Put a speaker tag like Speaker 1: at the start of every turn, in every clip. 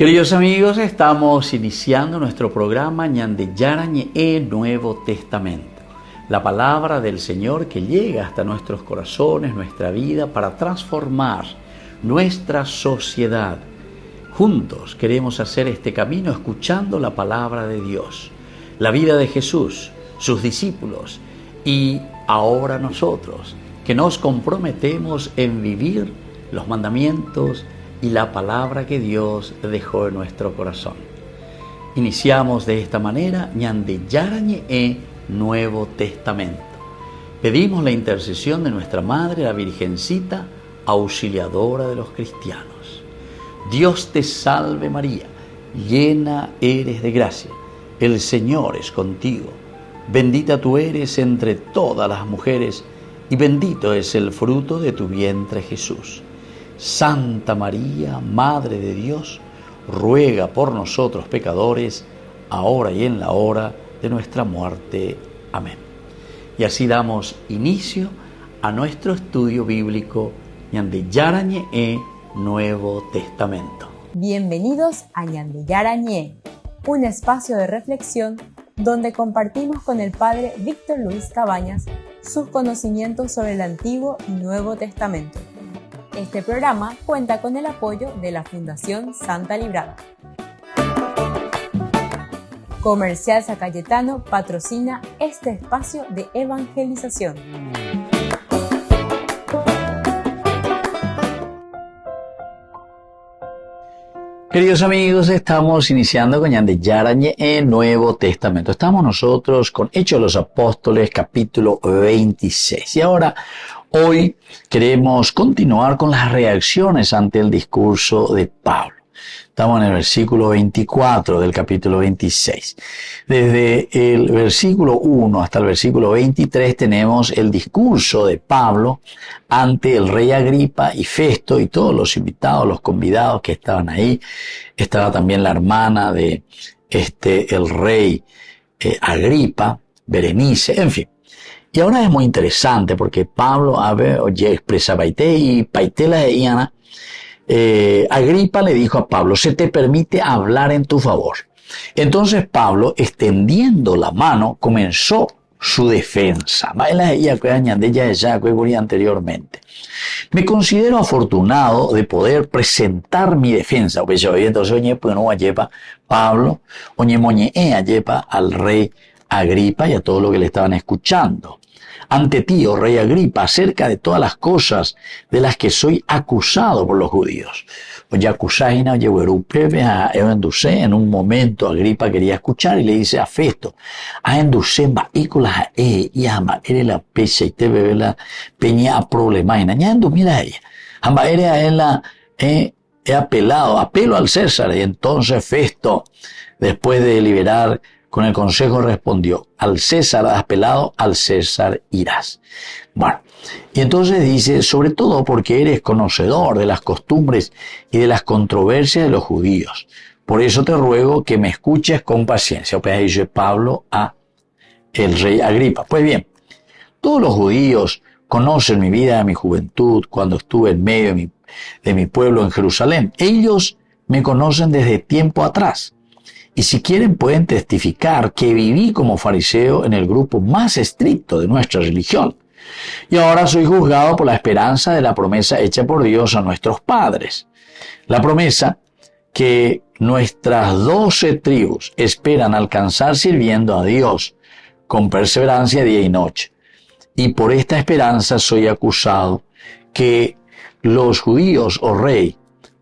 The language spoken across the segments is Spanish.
Speaker 1: Queridos amigos, estamos iniciando nuestro programa Ñandeyarañe Nuevo Testamento. La palabra del Señor que llega hasta nuestros corazones, nuestra vida, para transformar nuestra sociedad. Juntos queremos hacer este camino escuchando la palabra de Dios, la vida de Jesús, sus discípulos y ahora nosotros, que nos comprometemos en vivir los mandamientos y la palabra que Dios dejó en nuestro corazón. Iniciamos de esta manera Ñandeyarañe Nuevo Testamento. Pedimos la intercesión de nuestra Madre, la Virgencita, auxiliadora de los cristianos. Dios te salve María, llena eres de gracia, el Señor es contigo. Bendita tú eres entre todas las mujeres, y bendito es el fruto de tu vientre Jesús. Santa María, Madre de Dios, ruega por nosotros pecadores, ahora y en la hora de nuestra muerte. Amén. Y así damos inicio a nuestro estudio bíblico Ñandeyarañe Nuevo Testamento.
Speaker 2: Bienvenidos a Ñandeyarañe, un espacio de reflexión donde compartimos con el Padre Víctor Luis Cabañas sus conocimientos sobre el Antiguo y Nuevo Testamento. Este programa cuenta con el apoyo de la Fundación Santa Librada. Comercial San Cayetano patrocina este espacio de evangelización.
Speaker 1: Queridos amigos, estamos iniciando con Ñandeyarañe Nuevo Testamento. Estamos nosotros con Hechos de los Apóstoles, capítulo 26. Y ahora, hoy queremos continuar con las reacciones ante el discurso de Pablo. Estamos en el versículo 24 del capítulo 26. Desde el versículo 1 hasta el versículo 23 tenemos el discurso de Pablo ante el rey Agripa y Festo y todos los invitados, los convidados que estaban ahí. Estaba también la hermana de el rey Agripa, Berenice, en fin. Y ahora es muy interesante porque Pablo expresa paité y paitela de Iana. Agripa le dijo a Pablo, se te permite hablar en tu favor. Entonces Pablo, extendiendo la mano, comenzó su defensa. Anteriormente. Me considero afortunado de poder presentar mi defensa. Entonces, Pablo, al rey Agripa y a todo lo que le estaban escuchando. Ante ti, oh rey Agripa, acerca de todas las cosas de las que soy acusado por los judíos. En un momento Agripa quería escuchar y le dice a Festo, apelo al César. Y entonces Festo, después de deliberar con el consejo, respondió, al César has apelado, al César irás. Bueno, y entonces dice, sobre todo porque eres conocedor de las costumbres y de las controversias de los judíos. Por eso te ruego que me escuches con paciencia. O sea, dice Pablo a el rey Agripa. Pues bien, todos los judíos conocen mi vida de mi juventud, cuando estuve en medio de mi pueblo en Jerusalén. Ellos me conocen desde tiempo atrás. Y si quieren pueden testificar que viví como fariseo en el grupo más estricto de nuestra religión. Y ahora soy juzgado por la esperanza de la promesa hecha por Dios a nuestros padres. La promesa que nuestras 12 tribus esperan alcanzar sirviendo a Dios con perseverancia día y noche. Y por esta esperanza soy acusado que los judíos, oh rey,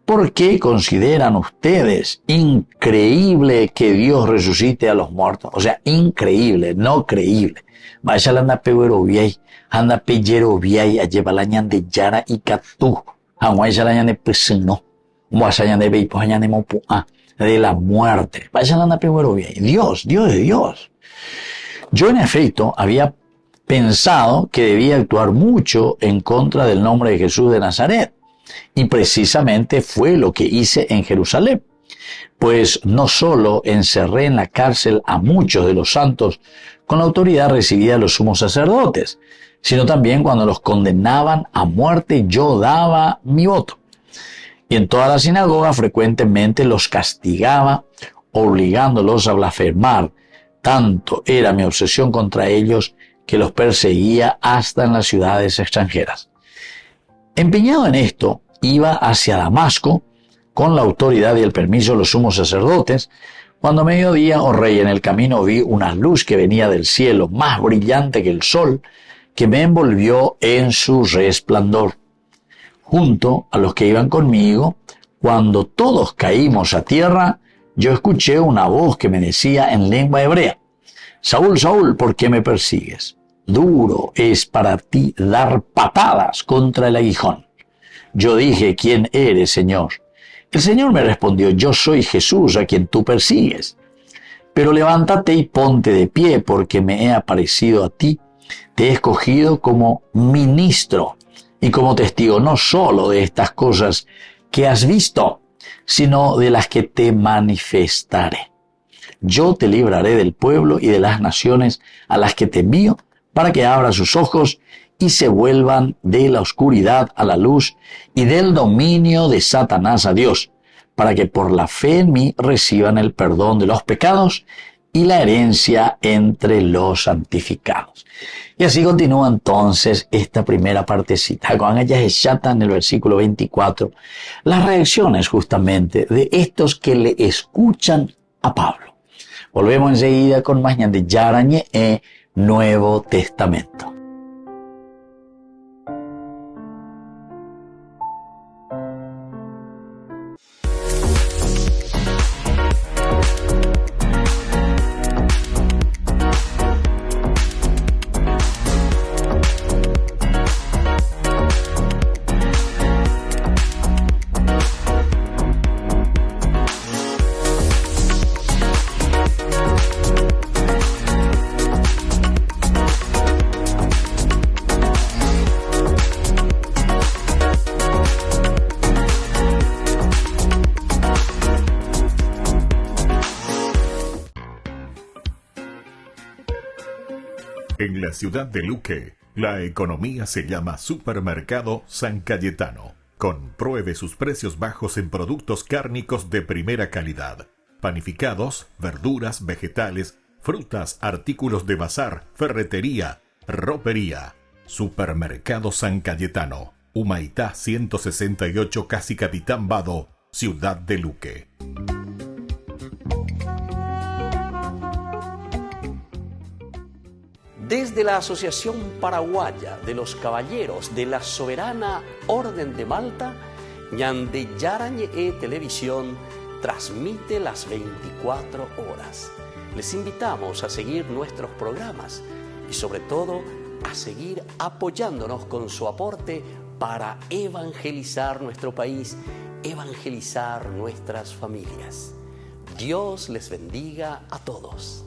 Speaker 1: ¿por qué consideran ustedes increíble que Dios resucite a los muertos? O sea, increíble, no creíble. Vaya la anda peguero viay, anda pellero viay, a llevar la Ñandeyara y catú. Vaya la ñande presino, vaya la ñande beipo, ñande mopuá, de la muerte. Vaya la anda peguero viay. Dios es Dios. Yo en efecto había pensado que debía actuar mucho en contra del nombre de Jesús de Nazaret. Y precisamente fue lo que hice en Jerusalén, pues no solo encerré en la cárcel a muchos de los santos con la autoridad recibida de los sumos sacerdotes, sino también cuando los condenaban a muerte yo daba mi voto. Y en toda la sinagoga frecuentemente los castigaba, obligándolos a blasfemar. Tanto era mi obsesión contra ellos que los perseguía hasta en las ciudades extranjeras. Empeñado en esto, iba hacia Damasco con la autoridad y el permiso de los sumos sacerdotes. Cuando a mediodía, oh rey, en el camino vi una luz que venía del cielo, más brillante que el sol, que me envolvió en su resplandor. Junto a los que iban conmigo, cuando todos caímos a tierra, yo escuché una voz que me decía en lengua hebrea: Saúl, Saúl, ¿por qué me persigues? Duro es para ti dar patadas contra el aguijón. Yo dije: ¿quién eres, Señor? El Señor me respondió: yo soy Jesús, a quien tú persigues. Pero levántate y ponte de pie, porque me he aparecido a ti. Te he escogido como ministro y como testigo no solo de estas cosas que has visto, sino de las que te manifestaré. Yo te libraré del pueblo y de las naciones a las que te envío, para que abra sus ojos y se vuelvan de la oscuridad a la luz y del dominio de Satanás a Dios, para que por la fe en mí reciban el perdón de los pecados y la herencia entre los santificados. Y así continúa entonces esta primera partecita. Cuando ella es chata en el versículo 24, las reacciones justamente de estos que le escuchan a Pablo. Volvemos enseguida con más de Yarañe Nuevo Testamento.
Speaker 3: En la ciudad de Luque, la economía se llama Supermercado San Cayetano. Compruebe sus precios bajos en productos cárnicos de primera calidad. Panificados, verduras, vegetales, frutas, artículos de bazar, ferretería, ropería. Supermercado San Cayetano, Humaitá 168, Casi Capitán Vado, ciudad de Luque.
Speaker 4: Desde la Asociación Paraguaya de los Caballeros de la Soberana Orden de Malta, Ñande Yarañe Televisión transmite las 24 horas. Les invitamos a seguir nuestros programas y sobre todo a seguir apoyándonos con su aporte para evangelizar nuestro país, evangelizar nuestras familias. Dios les bendiga a todos.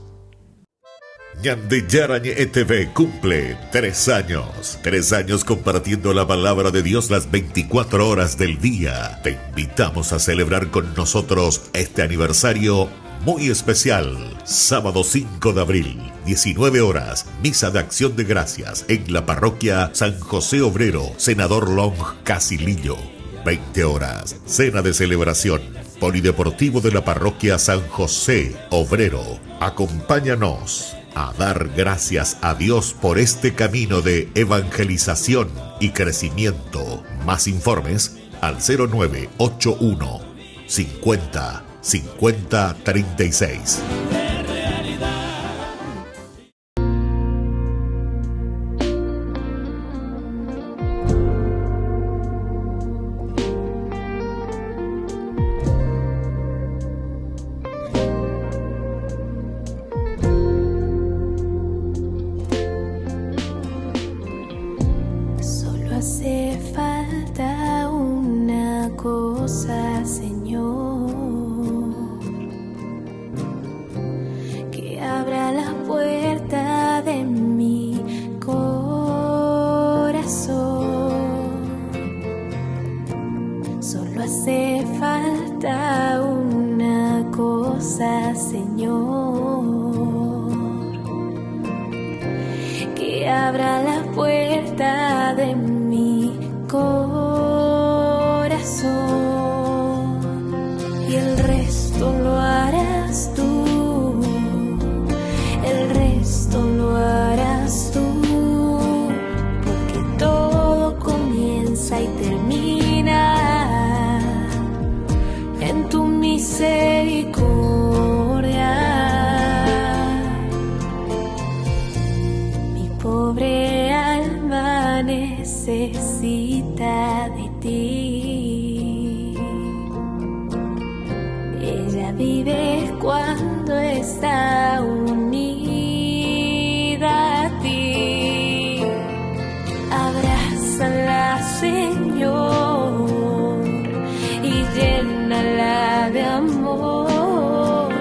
Speaker 3: Ñande Yarañe TV cumple 3 años. 3 años compartiendo la palabra de Dios las 24 horas del día. Te invitamos a celebrar con nosotros este aniversario muy especial. Sábado 5 de abril, 19 horas, misa de acción de gracias en la parroquia San José Obrero, Senador Long, Casilillo. 20 horas, cena de celebración, polideportivo de la parroquia San José Obrero. Acompáñanos a dar gracias a Dios por este camino de evangelización y crecimiento. Más informes al 0981 50 50 36.
Speaker 5: Hace falta una cosa, Señor, que abra la puerta de mi corazón. Solo hace falta una cosa, Señor, que abra la puerta de mi corazón. resto lo harás tú, el resto lo harás tú, porque todo comienza y termina en tu misericordia. Mi pobre alma necesita de ti. Ella vive cuando está unida a ti. Abrázala, Señor, y llénala de amor,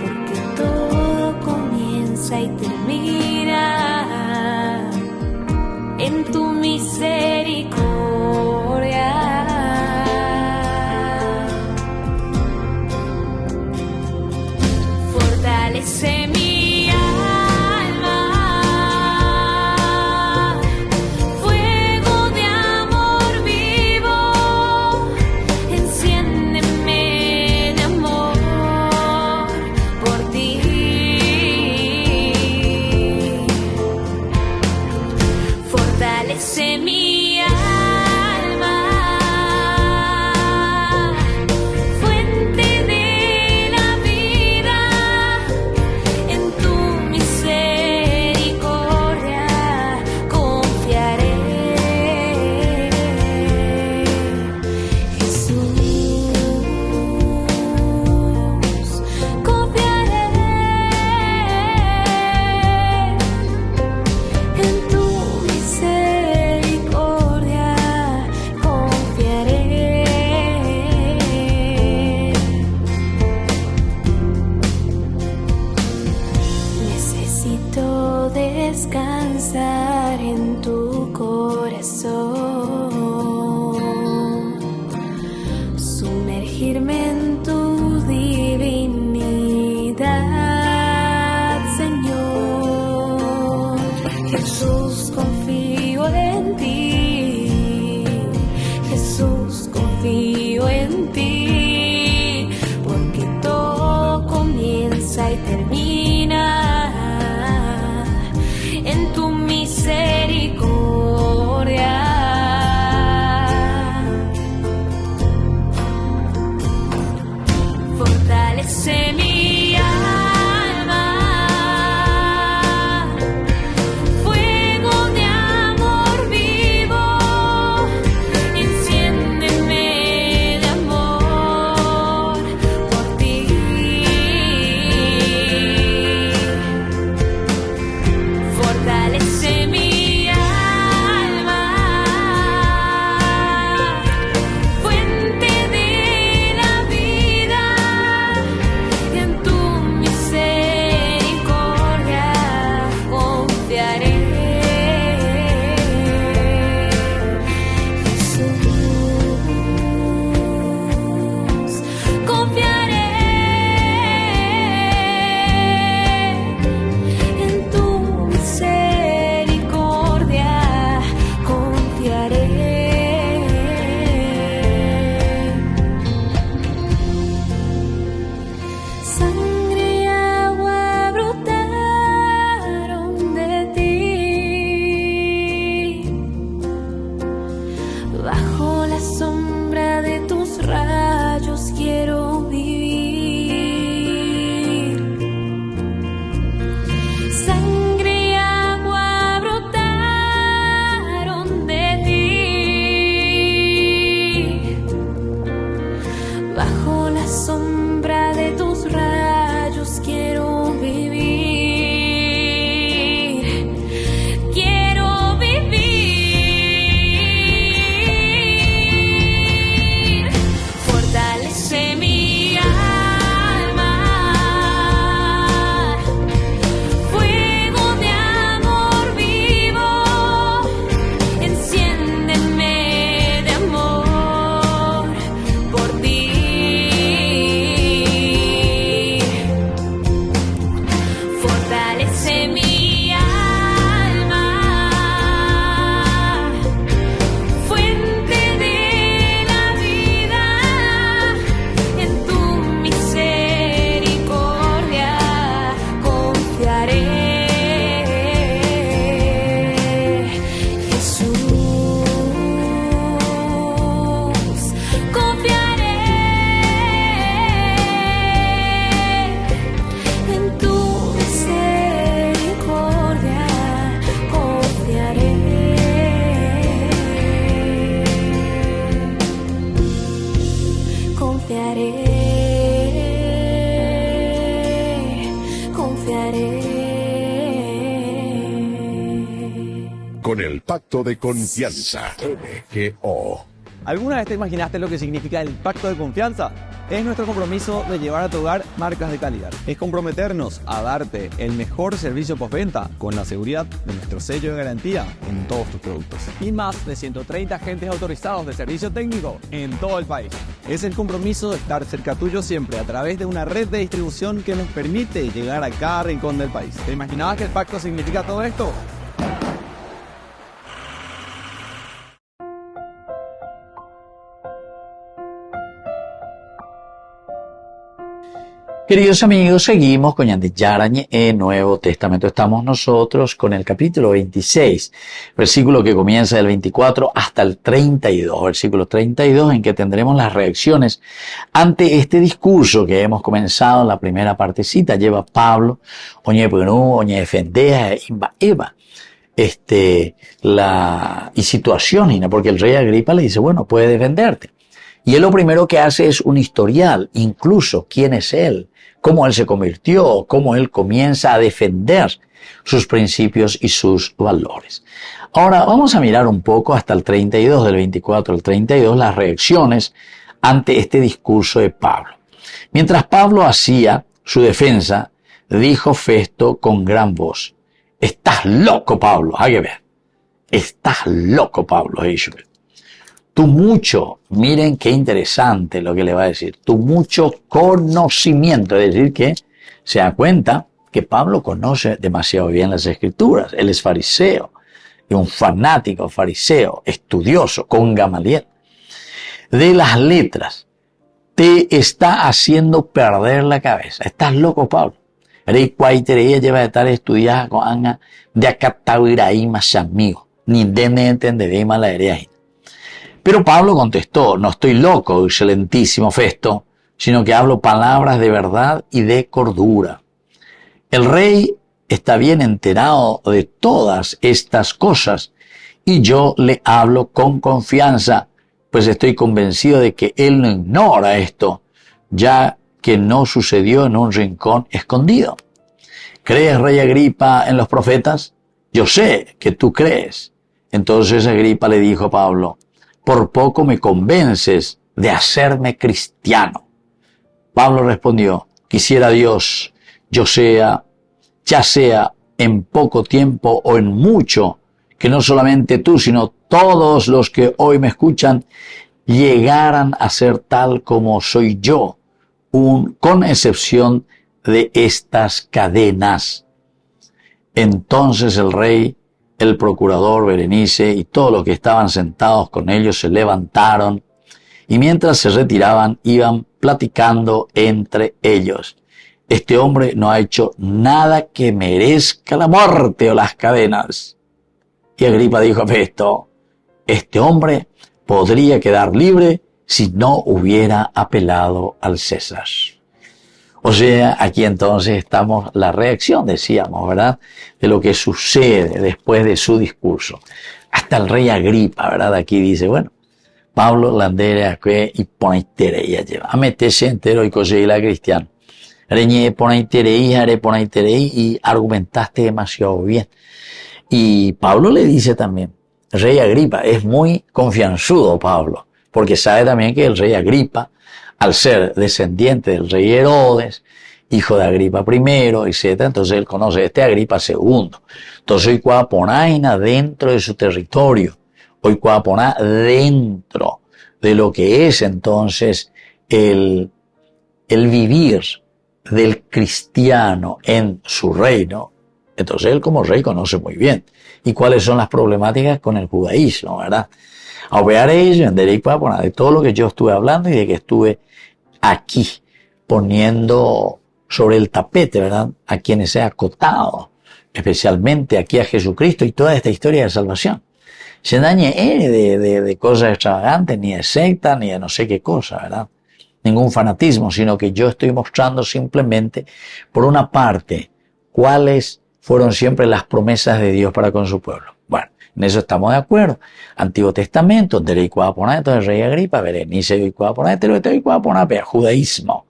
Speaker 5: porque todo comienza y termina en tu misericordia. Fortalece mi alma, fuego de amor vivo, enciéndeme de amor por ti. Fortalece mi alma, fuente de la vida, en tu misericordia confiaré. Jesús, confiaré en tu misericordia, confiaré. Necesito descansar en tu corazón, sumergirme en tu divinidad, Señor. Jesús, confío en ti. Jesús, confío en ti, porque todo comienza y termina en tu misericordia. Fortalece mi alma, fuego de amor vivo, enciéndeme de amor por ti. Fortalece mi alma, fuente de la vida, en tu misericordia confiaré. Jesús, confiaré en tu misericordia, confiaré. Sangre y agua brotaron de ti, bajo la sombra de tus rayos quiero vivir. Sangre y agua brotaron de ti, bajo la sombra de tus rayos quiero vivir. Quiero vivir. Fortalece mi alma, fuego de amor vivo, enciéndeme de amor por ti.
Speaker 6: con el Pacto de Confianza. MGO.
Speaker 7: ¿Alguna vez te imaginaste lo que significa el Pacto de Confianza? Es nuestro compromiso de llevar a tu hogar marcas de calidad. Es comprometernos a darte el mejor servicio postventa con la seguridad de nuestro sello de garantía en todos tus productos. Y más de 130 agentes autorizados de servicio técnico en todo el país. Es el compromiso de estar cerca tuyo siempre a través de una red de distribución que nos permite llegar a cada rincón del país. ¿Te imaginabas que el pacto significa todo esto?
Speaker 1: Queridos amigos, seguimos con Ñande Yarañe en Nuevo Testamento. Estamos nosotros con el capítulo 26, versículo que comienza del 24 hasta el 32, versículo 32, en que tendremos las reacciones ante este discurso que hemos comenzado en la primera partecita. Lleva Pablo, oñe Punú, oñe Defendeja, Imba Eva. Y situación, porque el rey Agripa le dice, bueno, puede defenderte. Y él lo primero que hace es un historial, incluso quién es él, cómo él se convirtió, cómo él comienza a defender sus principios y sus valores. Ahora vamos a mirar un poco hasta el 32, del 24 al 32, las reacciones ante este discurso de Pablo. Mientras Pablo hacía su defensa, dijo Festo con gran voz, «Estás loco, Pablo», hay que ver, «Estás loco, Pablo», he dicho. Tu mucho, miren qué interesante lo que le va a decir, tu mucho conocimiento, es decir, que se da cuenta que Pablo conoce demasiado bien las Escrituras, él es fariseo, y un fanático fariseo, estudioso, con Gamaliel. De las letras, te está haciendo perder la cabeza, estás loco, Pablo. Rey Cuaitereía lleva de estar estudiada con Anga de Acatahuiraí más amigo, ni de entender más la hereja. Pero Pablo contestó, no estoy loco, excelentísimo Festo, sino que hablo palabras de verdad y de cordura. El rey está bien enterado de todas estas cosas y yo le hablo con confianza, pues estoy convencido de que él no ignora esto, ya que no sucedió en un rincón escondido. ¿Crees, rey Agripa, en los profetas? Yo sé que tú crees. Entonces Agripa le dijo a Pablo, por poco me convences de hacerme cristiano. Pablo respondió, quisiera Dios, ya sea en poco tiempo o en mucho, que no solamente tú, sino todos los que hoy me escuchan, llegaran a ser tal como soy yo, con excepción de estas cadenas. Entonces el rey, el procurador Berenice y todos los que estaban sentados con ellos se levantaron y mientras se retiraban iban platicando entre ellos. Este hombre no ha hecho nada que merezca la muerte o las cadenas. Y Agripa dijo a Festo, este hombre podría quedar libre si no hubiera apelado al César. O sea, aquí entonces estamos la reacción, decíamos, ¿verdad?, de lo que sucede después de su discurso. Hasta el rey Agripa, ¿verdad?, aquí dice, bueno, Pablo landere acque y poneiterei lleva. A meterse entero y conseguir la cristiana. Reñé poneiterei, haré poneiterei y argumentaste demasiado bien. Y Pablo le dice también, rey Agripa, es muy confianzudo Pablo, porque sabe también que el rey Agripa, al ser descendiente del rey Herodes, hijo de Agripa I, etc., entonces él conoce a este Agripa II. Entonces hoy cuaponaina dentro de su territorio, hoy cuaponá dentro de lo que es entonces el vivir del cristiano en su reino. Entonces él como rey conoce muy bien. ¿Y cuáles son las problemáticas con el judaísmo, verdad? A operar ello en derecho de todo lo que yo estuve hablando y de que estuve aquí poniendo sobre el tapete, ¿verdad?, a quienes he acotado, especialmente aquí a Jesucristo y toda esta historia de salvación. Se dañe de cosas extravagantes, ni de secta, ni de no sé qué cosa, ¿verdad? Ningún fanatismo, sino que yo estoy mostrando simplemente, por una parte, cuáles fueron siempre las promesas de Dios para con su pueblo. Bueno, en eso estamos de acuerdo. Antiguo Testamento, derecho a poner, entonces rey Agripa, Berenice y a poner, judaísmo.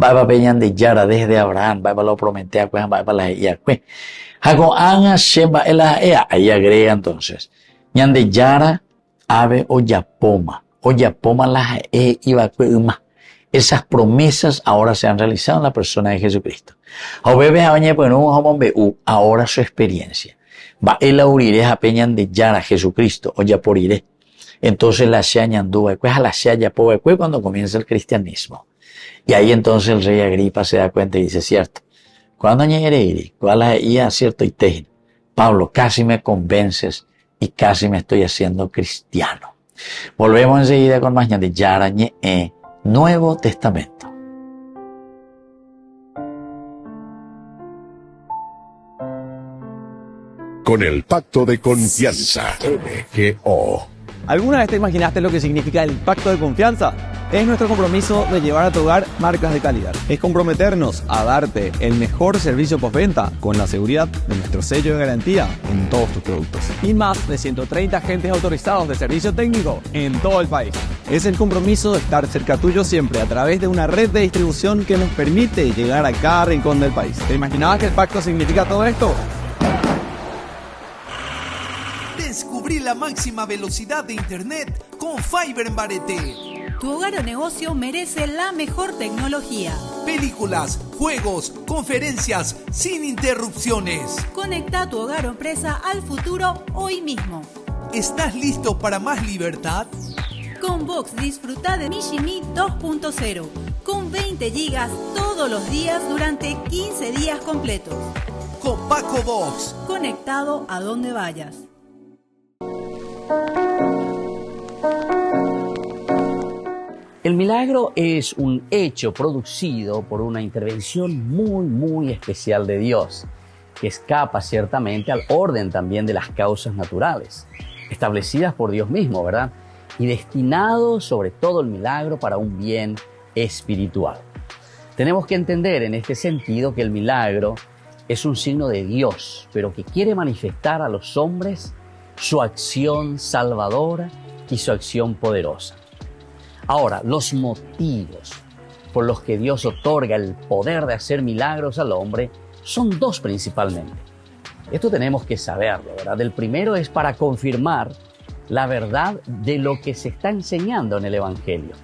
Speaker 1: Va a peñan de Yara desde Abraham, va a lo prometeo, va a la Yahweh. Hago anga shemba ela ea. Ahí agrega entonces. Ñande yara ave oyapoma. Oyapoma las iba uma. Esas promesas ahora se han realizado en la persona de Jesucristo. Ahora su experiencia. Va el aurire a peñan de yara Jesucristo, o ya por iré. Entonces la ñandúa, pues a la ya cuando comienza el cristianismo. Y ahí entonces el rey Agripa se da cuenta y dice, cierto, cuando añere iré, cuál es cierto y tejen. Pablo, casi me convences y casi me estoy haciendo cristiano. Volvemos enseguida con más de Yara Nuevo Testamento.
Speaker 6: Con el pacto de confianza. MGO.
Speaker 7: ¿Alguna vez te imaginaste lo que significa el pacto de confianza? Es nuestro compromiso de llevar a tu hogar marcas de calidad. Es comprometernos a darte el mejor servicio postventa con la seguridad de nuestro sello de garantía en todos tus productos. Y más de 130 agentes autorizados de servicio técnico en todo el país. Es el compromiso de estar cerca tuyo siempre a través de una red de distribución que nos permite llegar a cada rincón del país. ¿Te imaginabas que el pacto significa todo esto?
Speaker 8: Descubrí la máxima velocidad de internet con Fiber en Barete.
Speaker 9: Tu hogar o negocio merece la mejor tecnología.
Speaker 8: Películas, juegos, conferencias, sin interrupciones.
Speaker 9: Conecta tu hogar o empresa al futuro hoy mismo.
Speaker 8: ¿Estás listo para más libertad?
Speaker 9: Con Vox disfruta de Mishimi 2.0 con 20 gigas todos los días durante 15 días completos.
Speaker 8: Con Paco Vox.
Speaker 9: Conectado a donde vayas.
Speaker 4: El milagro es un hecho producido por una intervención muy especial de Dios, que escapa ciertamente al orden también de las causas naturales, establecidas por Dios mismo, ¿verdad? Y destinado sobre todo el milagro para un bien espiritual. Tenemos que entender en este sentido que el milagro es un signo de Dios, pero que quiere manifestar a los hombres su acción salvadora y su acción poderosa. Ahora, los motivos por los que Dios otorga el poder de hacer milagros al hombre son dos principalmente. Esto tenemos que saberlo, ¿verdad? El primero es para confirmar la verdad de lo que se está enseñando en el Evangelio.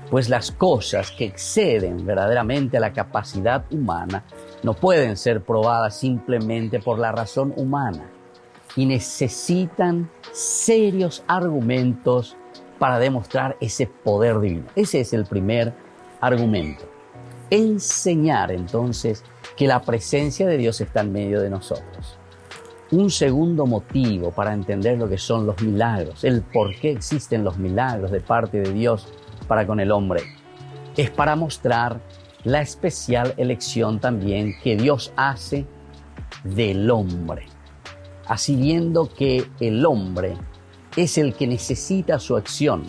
Speaker 4: Pues las cosas que exceden verdaderamente a la capacidad humana no pueden ser probadas simplemente por la razón humana y necesitan serios argumentos para demostrar ese poder divino. Ese es el primer argumento. Enseñar entonces que la presencia de Dios está en medio de nosotros. Un segundo motivo para entender lo que son los milagros, el por qué existen los milagros de parte de Dios para con el hombre, es para mostrar la especial elección también que Dios hace del hombre. Así viendo que el hombre es el que necesita su acción,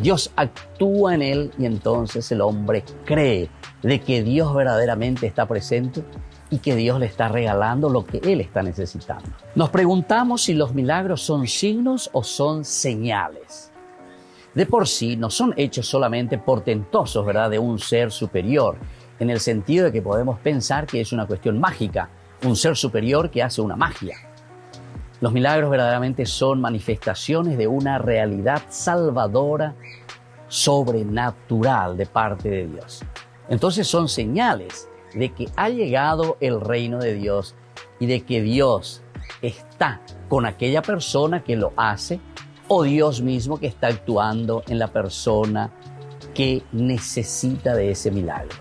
Speaker 4: Dios actúa en él y entonces el hombre cree de que Dios verdaderamente está presente y que Dios le está regalando lo que él está necesitando. Nos preguntamos si los milagros son signos o son señales. De por sí no son hechos solamente portentosos, ¿verdad?, de un ser superior, en el sentido de que podemos pensar que es una cuestión mágica, un ser superior que hace una magia. Los milagros verdaderamente son manifestaciones de una realidad salvadora, sobrenatural de parte de Dios. Entonces son señales de que ha llegado el reino de Dios y de que Dios está con aquella persona que lo hace o Dios mismo que está actuando en la persona que necesita de ese milagro.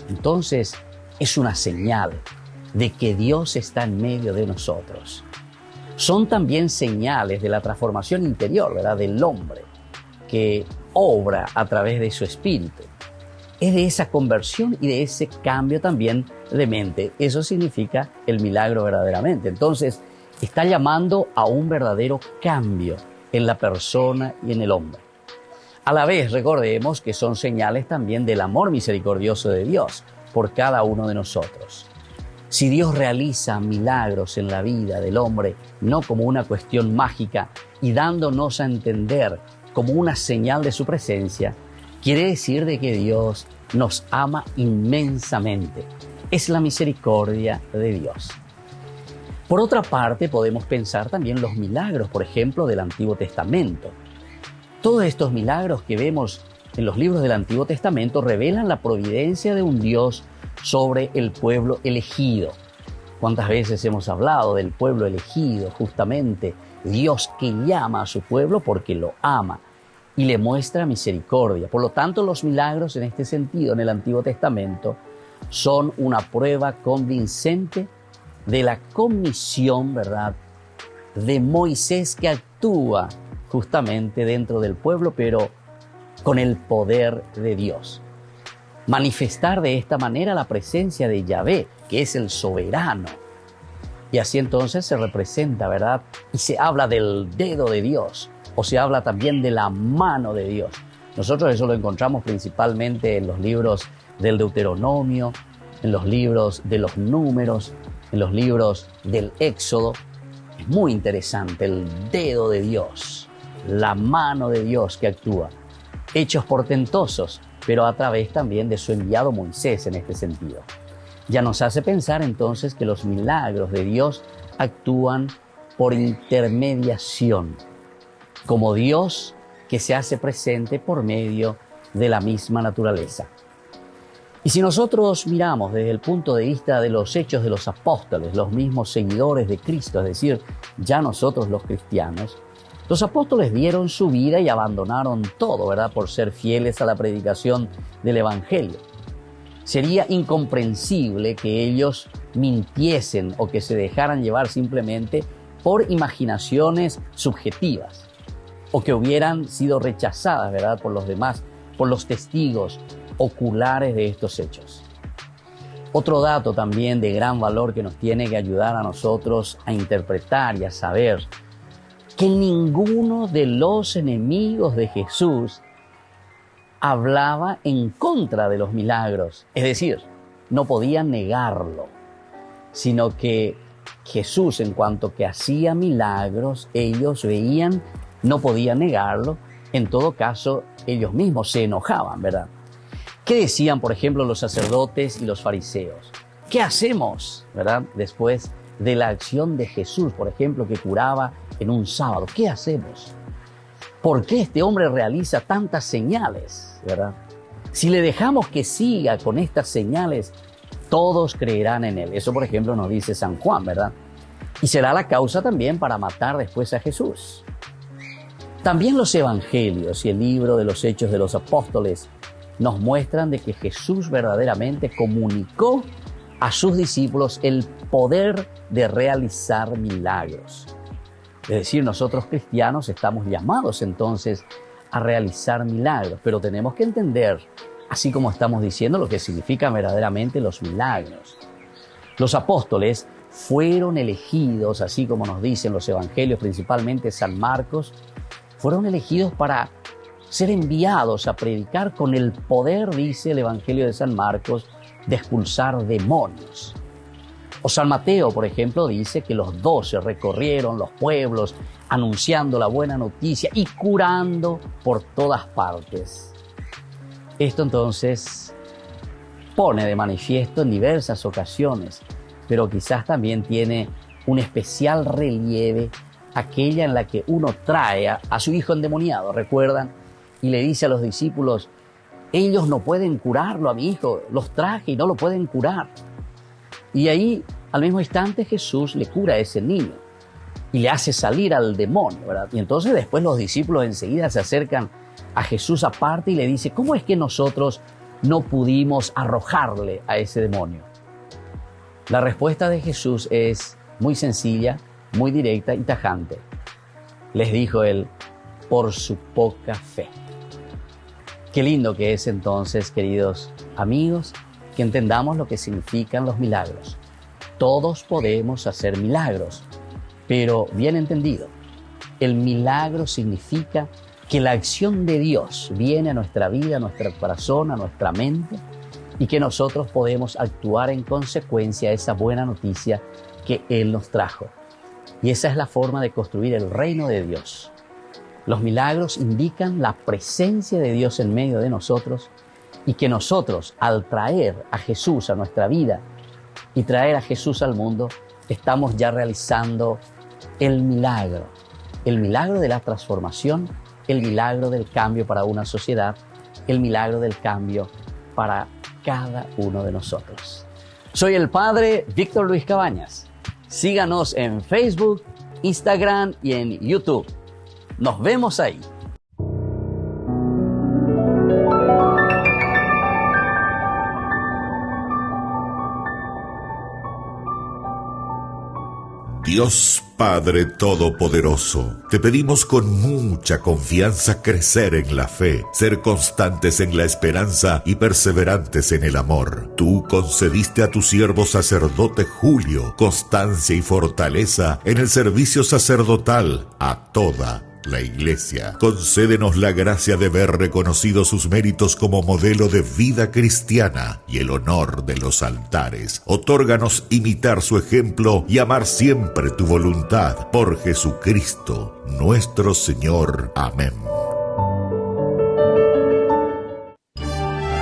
Speaker 4: Entonces es una señal de que Dios está en medio de nosotros. Son también señales de la transformación interior, ¿verdad?, del hombre que obra a través de su espíritu. Es de esa conversión y de ese cambio también de mente. Eso significa el milagro verdaderamente. Entonces, está llamando a un verdadero cambio en la persona y en el hombre. A la vez, recordemos que son señales también del amor misericordioso de Dios por cada uno de nosotros. Si Dios realiza milagros en la vida del hombre, no como una cuestión mágica y dándonos a entender como una señal de su presencia, quiere decir de que Dios nos ama inmensamente. Es la misericordia de Dios.
Speaker 10: Por otra parte, podemos pensar también los milagros, por ejemplo, del Antiguo Testamento. Todos estos milagros que vemos en los libros del Antiguo Testamento revelan la providencia de un Dios sobre el pueblo elegido. ¿Cuántas veces hemos hablado del pueblo elegido? Justamente Dios que llama a su pueblo porque lo ama y le muestra misericordia. Por lo tanto, los milagros en este sentido en el Antiguo Testamento son una prueba convincente de la comisión, ¿verdad?, de Moisés, que actúa justamente dentro del pueblo, pero con el poder de Dios. Manifestar de esta manera la presencia de Yahvé, que es el soberano. Y así entonces se representa, ¿verdad? Y se habla del dedo de Dios, o se habla también de la mano de Dios. Nosotros eso lo encontramos principalmente en los libros del Deuteronomio, en los libros de los Números, en los libros del Éxodo. Es muy interesante el dedo de Dios, la mano de Dios que actúa. Hechos portentosos, pero a través también de su enviado Moisés en este sentido. Ya nos hace pensar entonces que los milagros de Dios actúan por intermediación, como Dios que se hace presente por medio de la misma naturaleza. Y si nosotros miramos desde el punto de vista de los hechos de los apóstoles, los mismos seguidores de Cristo, es decir, ya nosotros los cristianos, los apóstoles dieron su vida y abandonaron todo, ¿verdad?, por ser fieles a la predicación del Evangelio. Sería incomprensible que ellos mintiesen o que se dejaran llevar simplemente por imaginaciones subjetivas o que hubieran sido rechazadas, ¿verdad?, por los demás, por los testigos oculares de estos hechos. Otro dato también de gran valor que nos tiene que ayudar a nosotros a interpretar y a saber que ninguno de los enemigos de Jesús hablaba en contra de los milagros. Es decir, no podían negarlo, sino que Jesús, en cuanto que hacía milagros, ellos veían, no podían negarlo. En todo caso, ellos mismos se enojaban, ¿verdad? ¿Qué decían, por ejemplo, los sacerdotes y los fariseos? ¿Qué hacemos, verdad, después de la acción de Jesús, por ejemplo, que curaba en un sábado? ¿Qué hacemos? ¿Por qué este hombre realiza tantas señales, verdad? Si le dejamos que siga con estas señales, todos creerán en él. Eso, por ejemplo, nos dice San Juan, ¿verdad? Y será la causa también para matar después a Jesús. También los evangelios y el libro de los Hechos de los Apóstoles nos muestran de que Jesús verdaderamente comunicó a sus discípulos el poder de realizar milagros. Es decir, nosotros cristianos estamos llamados entonces a realizar milagros, pero tenemos que entender, así como estamos diciendo, lo que significan verdaderamente los milagros. Los apóstoles fueron elegidos, así como nos dicen los evangelios, principalmente San Marcos, fueron elegidos para ser enviados a predicar con el poder, dice el Evangelio de San Marcos, de expulsar demonios. O San Mateo, por ejemplo, dice que los 12 recorrieron los pueblos anunciando la buena noticia y curando por todas partes. Esto entonces pone de manifiesto en diversas ocasiones, pero quizás también tiene un especial relieve aquella en la que uno trae a su hijo endemoniado, ¿recuerdan? Y le dice a los discípulos, ellos no pueden curarlo a mi hijo, los traje y no lo pueden curar. Y ahí, al mismo instante, Jesús le cura a ese niño y le hace salir al demonio, ¿verdad? Y entonces después los discípulos enseguida se acercan a Jesús aparte y le dicen, ¿cómo es que nosotros no pudimos arrojarle a ese demonio? La respuesta de Jesús es muy sencilla, muy directa y tajante. Les dijo él, por su poca fe. Qué lindo que es entonces, queridos amigos, que entendamos lo que significan los milagros. Todos podemos hacer milagros, pero bien entendido, el milagro significa que la acción de Dios viene a nuestra vida, a nuestro corazón, a nuestra mente, y que nosotros podemos actuar en consecuencia a esa buena noticia que Él nos trajo. Y esa es la forma de construir el reino de Dios. Los milagros indican la presencia de Dios en medio de nosotros y que nosotros, al traer a Jesús a nuestra vida y traer a Jesús al mundo, estamos ya realizando el milagro de la transformación, el milagro del cambio para una sociedad, el milagro del cambio para cada uno de nosotros. Soy el Padre Víctor Luis Cabañas. Síganos en Facebook, Instagram y en YouTube. Nos vemos ahí.
Speaker 3: Dios Padre Todopoderoso, te pedimos con mucha confianza crecer en la fe, ser constantes en la esperanza y perseverantes en el amor. Tú concediste a tu siervo sacerdote Julio constancia y fortaleza en el servicio sacerdotal a toda la Iglesia. Concédenos la gracia de ver reconocidos sus méritos como modelo de vida cristiana y el honor de los altares. Otórganos imitar su ejemplo y amar siempre tu voluntad. Por Jesucristo, nuestro Señor. Amén.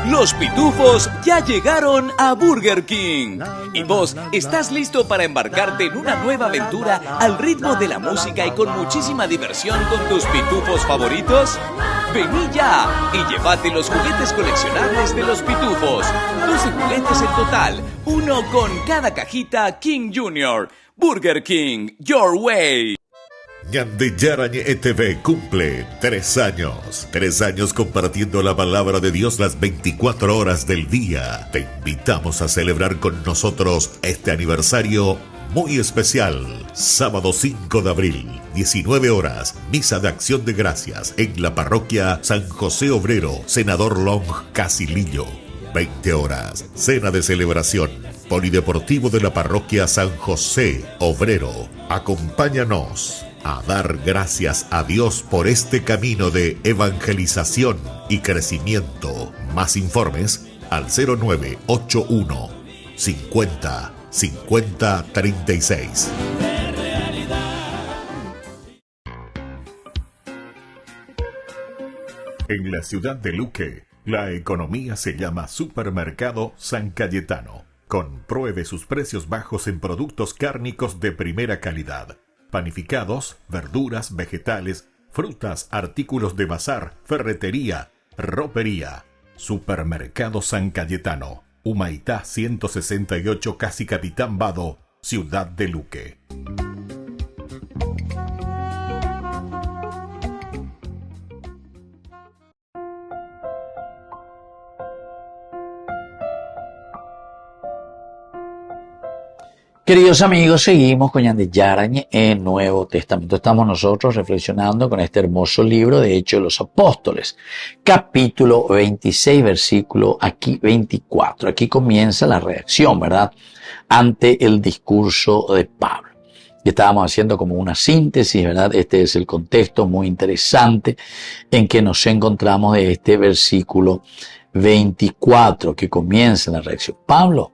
Speaker 11: Los pitufos ya llegaron a Burger King. ¿Y vos estás listo para embarcarte en una nueva aventura al ritmo de la música y con muchísima diversión con tus pitufos favoritos? Vení ya y llévate los juguetes coleccionables de los pitufos. 12 juguetes en total, uno con cada cajita King Jr. Burger King, your way.
Speaker 3: Ñande Yarañe ETV cumple 3 años. 3 años compartiendo la palabra de Dios las 24 horas del día. Te invitamos a celebrar con nosotros este aniversario muy especial. Sábado 5 de abril, 19 horas, misa de acción de gracias en la parroquia San José Obrero, Senador Long Casilillo. 20 horas, cena de celebración, polideportivo de la parroquia San José Obrero. Acompáñanos a dar gracias a Dios por este camino de evangelización y crecimiento. Más informes al 0981 50 50 36. En la ciudad de Luque, la economía se llama Supermercado San Cayetano. Compruebe sus precios bajos en productos cárnicos de primera calidad. Panificados, verduras, vegetales, frutas, artículos de bazar, ferretería, ropería. Supermercado San Cayetano, Humaitá 168, Casi Capitán Vado, Ciudad de Luque.
Speaker 1: Queridos amigos, seguimos con Ñande Yarañe en Nuevo Testamento. Estamos nosotros reflexionando con este hermoso libro de Hechos de los Apóstoles, capítulo 26, versículo aquí 24. Aquí comienza la reacción, ¿verdad?, ante el discurso de Pablo. Y estábamos haciendo como una síntesis, ¿verdad? Este es el contexto muy interesante en que nos encontramos de este versículo 24, que comienza la reacción. Pablo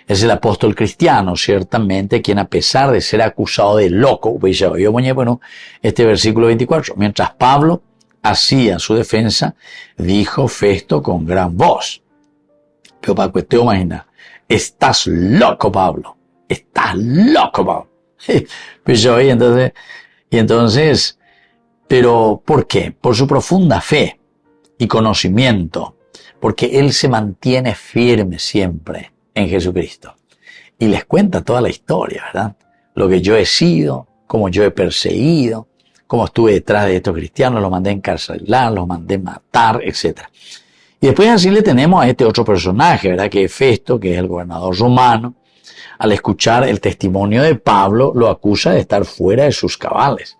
Speaker 1: es el apóstol cristiano, ciertamente, quien a pesar de ser acusado de loco, bueno, este versículo 24, mientras Pablo hacía su defensa, dijo Festo con gran voz. Pero para que te imaginas, estás loco, Pablo, estás loco, Pablo. Entonces, pero ¿por qué? Por su profunda fe y conocimiento, porque él se mantiene firme siempre en Jesucristo. Y les cuenta toda la historia, ¿verdad? Lo que yo he sido, cómo yo he perseguido, cómo estuve detrás de estos cristianos, los mandé a encarcelar, los mandé a matar, etc. Y después así le tenemos a este otro personaje, ¿verdad? Que es Festo, que es el gobernador romano. Al escuchar el testimonio de Pablo, lo acusa de estar fuera de sus cabales.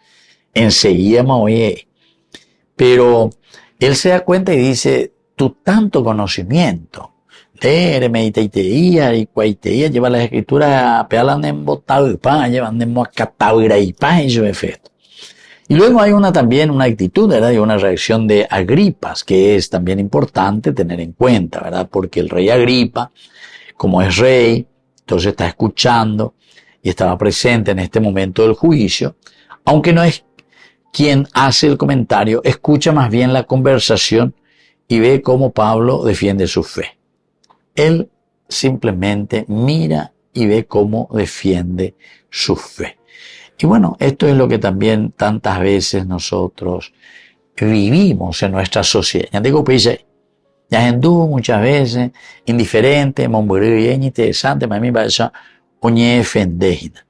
Speaker 1: Enseguida me oye. Pero él se da cuenta y dice, tu tanto conocimiento, lleva las escrituras, pealan en botado y pan, llevan en moacatao y pan y yo efecto. Y luego hay también una actitud, ¿verdad? Y una reacción de Agripas, que es también importante tener en cuenta, ¿verdad? Porque el rey Agripa, como es rey, entonces está escuchando y estaba presente en este momento del juicio, aunque no es quien hace el comentario, escucha más bien la conversación y ve cómo Pablo defiende su fe. Él simplemente mira y ve cómo defiende su fe. Y bueno, esto es lo que también tantas veces nosotros vivimos en nuestra sociedad. Ya digo, pues, ya anduvo muchas veces indiferente, momburio bien interesante, para mí parece oñe fendejina.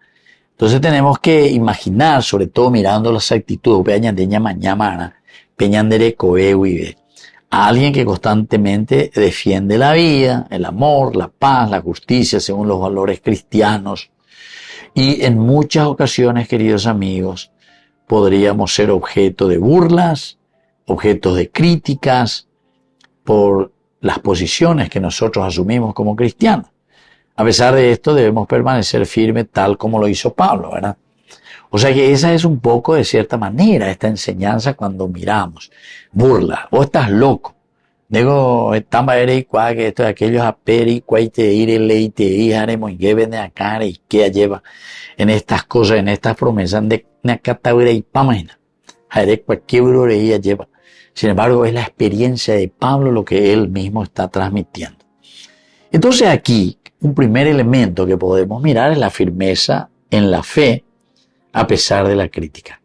Speaker 1: Entonces tenemos que imaginar, sobre todo mirando las actitudes, peñandeña mañana, peñandere coehuive, a alguien que constantemente defiende la vida, el amor, la paz, la justicia, según los valores cristianos. Y en muchas ocasiones, queridos amigos, podríamos ser objeto de burlas, objeto de críticas por las posiciones que nosotros asumimos como cristianos. A pesar de esto, debemos permanecer firmes tal como lo hizo Pablo, ¿verdad? O sea que esa es un poco, de cierta manera, esta enseñanza cuando miramos. Burla, vos estás loco. Digo, estamba ere que esto de aquellos aperi, cuaite ire leite haremos y que vende acá y que lleva en estas cosas, en estas promesas de nacatabra y pamena. Jare cualquier brujería lleva. Sin embargo, es la experiencia de Pablo lo que él mismo está transmitiendo. Entonces aquí, un primer elemento que podemos mirar es la firmeza en la fe a pesar de la crítica.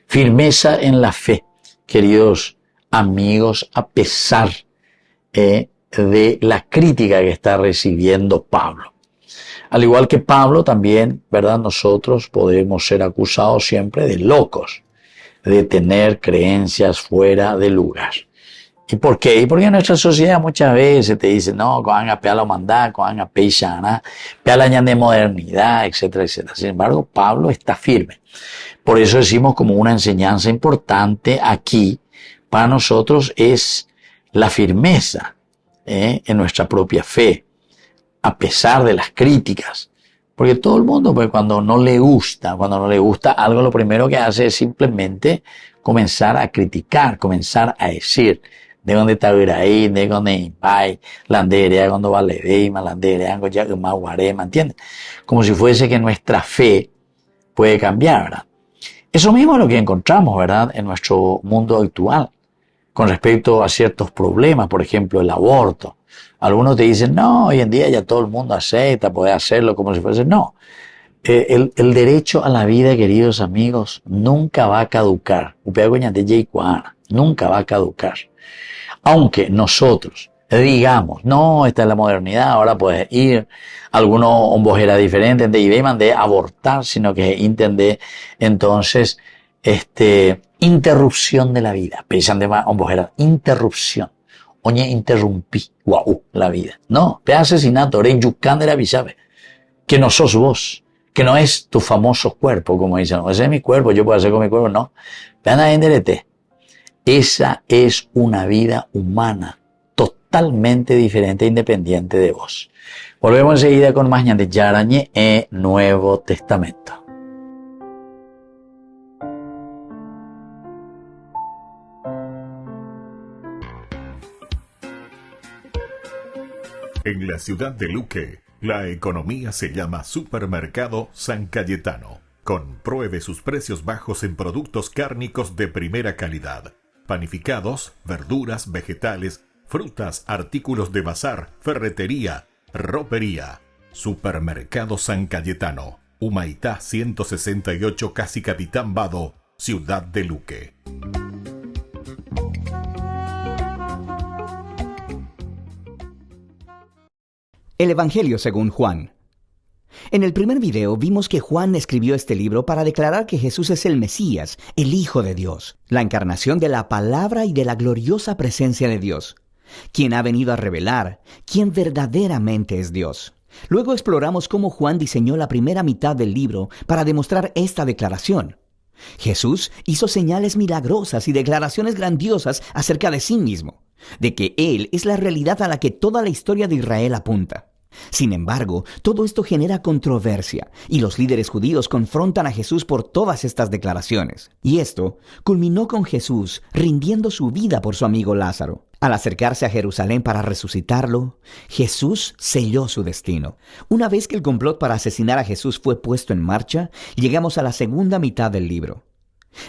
Speaker 1: Firmeza en la fe, queridos amigos, a pesar de la crítica que está recibiendo Pablo. Al igual que Pablo también, ¿verdad? Nosotros podemos ser acusados siempre de locos, de tener creencias fuera de lugar. ¿Y por qué? Y porque en nuestra sociedad muchas veces te dicen, no, cojan a la humandad, cojan a peishana, la añan de modernidad, etcétera, etcétera. Sin embargo, Pablo está firme. Por eso decimos como una enseñanza importante aquí para nosotros es la firmeza en nuestra propia fe, a pesar de las críticas. Porque todo el mundo, pues, cuando no le gusta algo, lo primero que hace es simplemente comenzar a criticar, comenzar a decir, de dónde está ahí, de dónde vai, landerea cuando vale veima, landerea cuando ya más guarema, ¿entiendes? Como si fuese que nuestra fe puede cambiar, ¿verdad? Eso mismo es lo que encontramos, ¿verdad?, en nuestro mundo actual, con respecto a ciertos problemas, por ejemplo, el aborto. Algunos te dicen, no, hoy en día ya todo el mundo acepta, puede hacerlo como si fuese, no. El derecho a la vida, queridos amigos, nunca va a caducar. Nunca va a caducar. Aunque nosotros digamos, no, esta es la modernidad, ahora puedes ir, algunos hombojera diferente, de abortar, sino que entender entonces, interrupción de la vida. Piensan de más hombojera, interrupción. Oye, interrumpí, la vida. No, te asesinato, en yucán de la bisabe, que no sos vos, que no es tu famoso cuerpo, como dicen, no, ese es mi cuerpo, yo puedo hacer con mi cuerpo, no. Vean a enderete. Esa es una vida humana, totalmente diferente e independiente de vos. Volvemos enseguida con más de Yarañe en Nuevo Testamento.
Speaker 3: En la ciudad de Luque, la economía se llama Supermercado San Cayetano. Compruebe sus precios bajos en productos cárnicos de primera calidad. Panificados, verduras, vegetales, frutas, artículos de bazar, ferretería, ropería. Supermercado San Cayetano, Humaitá 168, Casi Capitán Vado, ciudad de Luque.
Speaker 12: El Evangelio según Juan. En el primer video vimos que Juan escribió este libro para declarar que Jesús es el Mesías, el Hijo de Dios, la encarnación de la palabra y de la gloriosa presencia de Dios, quien ha venido a revelar quién verdaderamente es Dios. Luego exploramos cómo Juan diseñó la primera mitad del libro para demostrar esta declaración. Jesús hizo señales milagrosas y declaraciones grandiosas acerca de sí mismo, de que Él es la realidad a la que toda la historia de Israel apunta. Sin embargo, todo esto genera controversia y los líderes judíos confrontan a Jesús por todas estas declaraciones. Y esto culminó con Jesús rindiendo su vida por su amigo Lázaro. Al acercarse a Jerusalén para resucitarlo, Jesús selló su destino. Una vez que el complot para asesinar a Jesús fue puesto en marcha, llegamos a la segunda mitad del libro.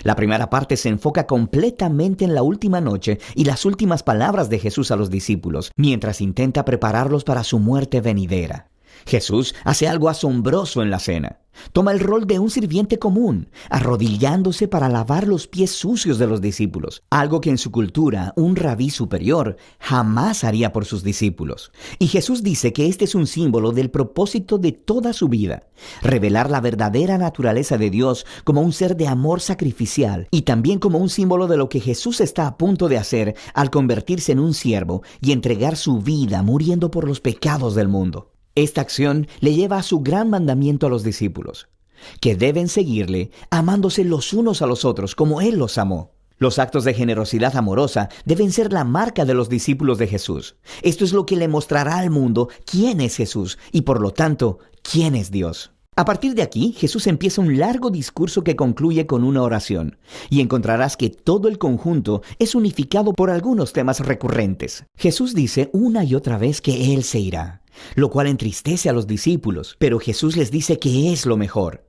Speaker 12: La primera parte se enfoca completamente en la última noche y las últimas palabras de Jesús a los discípulos, mientras intenta prepararlos para su muerte venidera. Jesús hace algo asombroso en la cena. Toma el rol de un sirviente común, arrodillándose para lavar los pies sucios de los discípulos, algo que en su cultura un rabí superior jamás haría por sus discípulos. Y Jesús dice que este es un símbolo del propósito de toda su vida, revelar la verdadera naturaleza de Dios como un ser de amor sacrificial y también como un símbolo de lo que Jesús está a punto de hacer al convertirse en un siervo y entregar su vida muriendo por los pecados del mundo. Esta acción le lleva a su gran mandamiento a los discípulos, que deben seguirle amándose los unos a los otros como Él los amó. Los actos de generosidad amorosa deben ser la marca de los discípulos de Jesús. Esto es lo que le mostrará al mundo quién es Jesús y, por lo tanto, quién es Dios. A partir de aquí, Jesús empieza un largo discurso que concluye con una oración, y encontrarás que todo el conjunto es unificado por algunos temas recurrentes. Jesús dice una y otra vez que Él se irá, lo cual entristece a los discípulos, pero Jesús les dice que es lo mejor,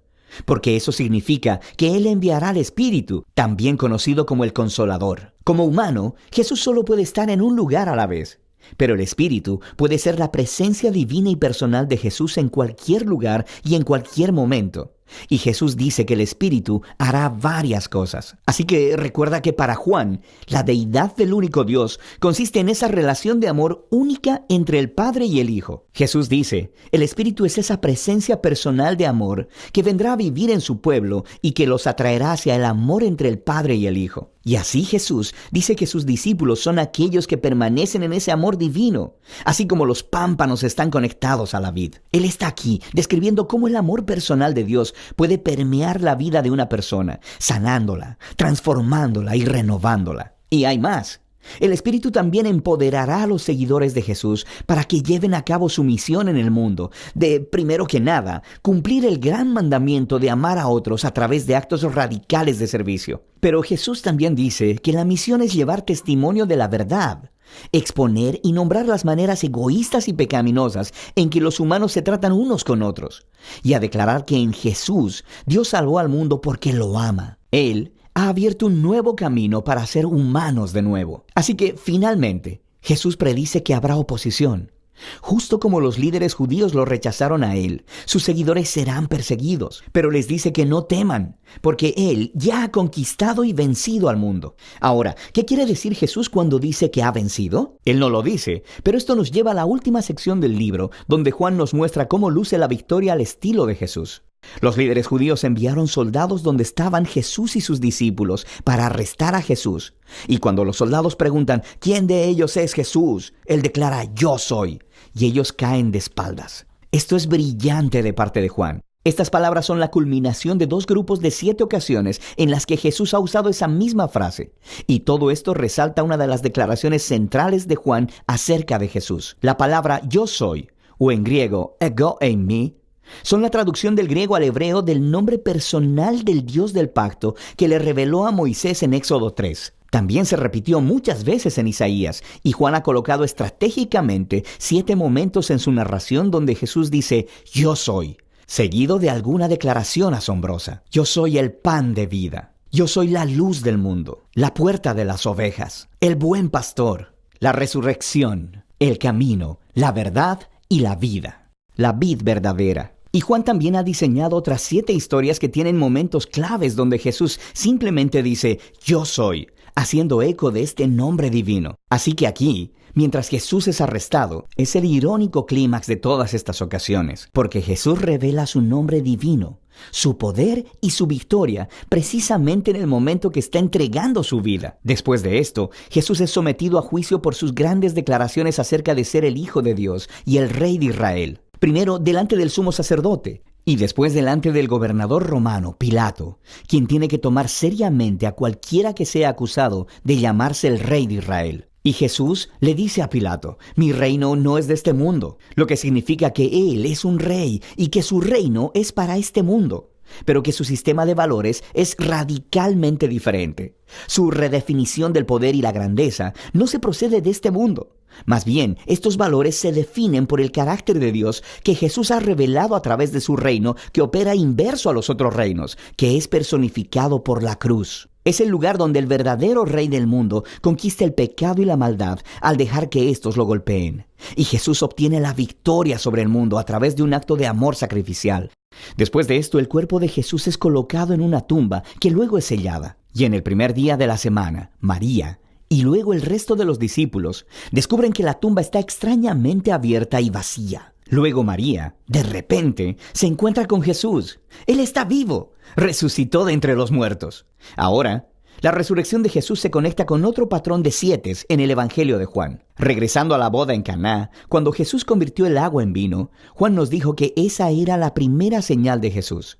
Speaker 12: porque eso significa que Él enviará al Espíritu, también conocido como el Consolador. Como humano, Jesús solo puede estar en un lugar a la vez, pero el Espíritu puede ser la presencia divina y personal de Jesús en cualquier lugar y en cualquier momento. Y Jesús dice que el Espíritu hará varias cosas. Así que recuerda que para Juan, la deidad del único Dios consiste en esa relación de amor única entre el Padre y el Hijo. Jesús dice, el Espíritu es esa presencia personal de amor que vendrá a vivir en su pueblo y que los atraerá hacia el amor entre el Padre y el Hijo. Y así Jesús dice que sus discípulos son aquellos que permanecen en ese amor divino, así como los pámpanos están conectados a la vid. Él está aquí describiendo cómo el amor personal de Dios puede permear la vida de una persona, sanándola, transformándola y renovándola. Y hay más. El Espíritu también empoderará a los seguidores de Jesús para que lleven a cabo su misión en el mundo, de, primero que nada, cumplir el gran mandamiento de amar a otros a través de actos radicales de servicio. Pero Jesús también dice que la misión es llevar testimonio de la verdad, exponer y nombrar las maneras egoístas y pecaminosas en que los humanos se tratan unos con otros, y a declarar que en Jesús Dios salvó al mundo porque lo ama. Él ha abierto un nuevo camino para ser humanos de nuevo. Así que, finalmente, Jesús predice que habrá oposición. Justo como los líderes judíos lo rechazaron a Él, sus seguidores serán perseguidos, pero les dice que no teman, porque Él ya ha conquistado y vencido al mundo. Ahora, ¿qué quiere decir Jesús cuando dice que ha vencido? Él no lo dice, pero esto nos lleva a la última sección del libro, donde Juan nos muestra cómo luce la victoria al estilo de Jesús. Los líderes judíos enviaron soldados donde estaban Jesús y sus discípulos para arrestar a Jesús. Y cuando los soldados preguntan, ¿quién de ellos es Jesús?, Él declara, yo soy. Y ellos caen de espaldas. Esto es brillante de parte de Juan. Estas palabras son la culminación de 2 grupos de 7 ocasiones en las que Jesús ha usado esa misma frase. Y todo esto resalta una de las declaraciones centrales de Juan acerca de Jesús. La palabra yo soy, o en griego, ego eimi, son la traducción del griego al hebreo del nombre personal del Dios del pacto que le reveló a Moisés en Éxodo 3. También se repitió muchas veces en Isaías, y Juan ha colocado estratégicamente 7 momentos en su narración donde Jesús dice, yo soy, seguido de alguna declaración asombrosa. Yo soy el pan de vida. Yo soy la luz del mundo, la puerta de las ovejas, el buen pastor, la resurrección, el camino, la verdad y la vida, la vid verdadera. Y Juan también ha diseñado otras 7 historias que tienen momentos claves donde Jesús simplemente dice, yo soy, haciendo eco de este nombre divino. Así que aquí, mientras Jesús es arrestado, es el irónico clímax de todas estas ocasiones, porque Jesús revela su nombre divino, su poder y su victoria, precisamente en el momento que está entregando su vida. Después de esto, Jesús es sometido a juicio por sus grandes declaraciones acerca de ser el Hijo de Dios y el Rey de Israel. Primero delante del sumo sacerdote y después delante del gobernador romano, Pilato, quien tiene que tomar seriamente a cualquiera que sea acusado de llamarse el Rey de Israel. Y Jesús le dice a Pilato, mi reino no es de este mundo, lo que significa que Él es un rey y que su reino es para este mundo, pero que su sistema de valores es radicalmente diferente. Su redefinición del poder y la grandeza no se procede de este mundo, Más bien, estos valores se definen por el carácter de Dios que Jesús ha revelado a través de su reino, que opera inverso a los otros reinos, que es personificado por la cruz. Es el lugar donde el verdadero rey del mundo conquista el pecado y la maldad al dejar que éstos lo golpeen. Y Jesús obtiene la victoria sobre el mundo a través de un acto de amor sacrificial. Después de esto, el cuerpo de Jesús es colocado en una tumba que luego es sellada. Y en el primer día de la semana, María y luego el resto de los discípulos descubren que la tumba está extrañamente abierta y vacía. Luego María, de repente, se encuentra con Jesús. Él está vivo, resucitó de entre los muertos. Ahora, la resurrección de Jesús se conecta con otro patrón de 7 en el Evangelio de Juan. Regresando a la boda en Caná, cuando Jesús convirtió el agua en vino, Juan nos dijo que esa era la primera señal de Jesús.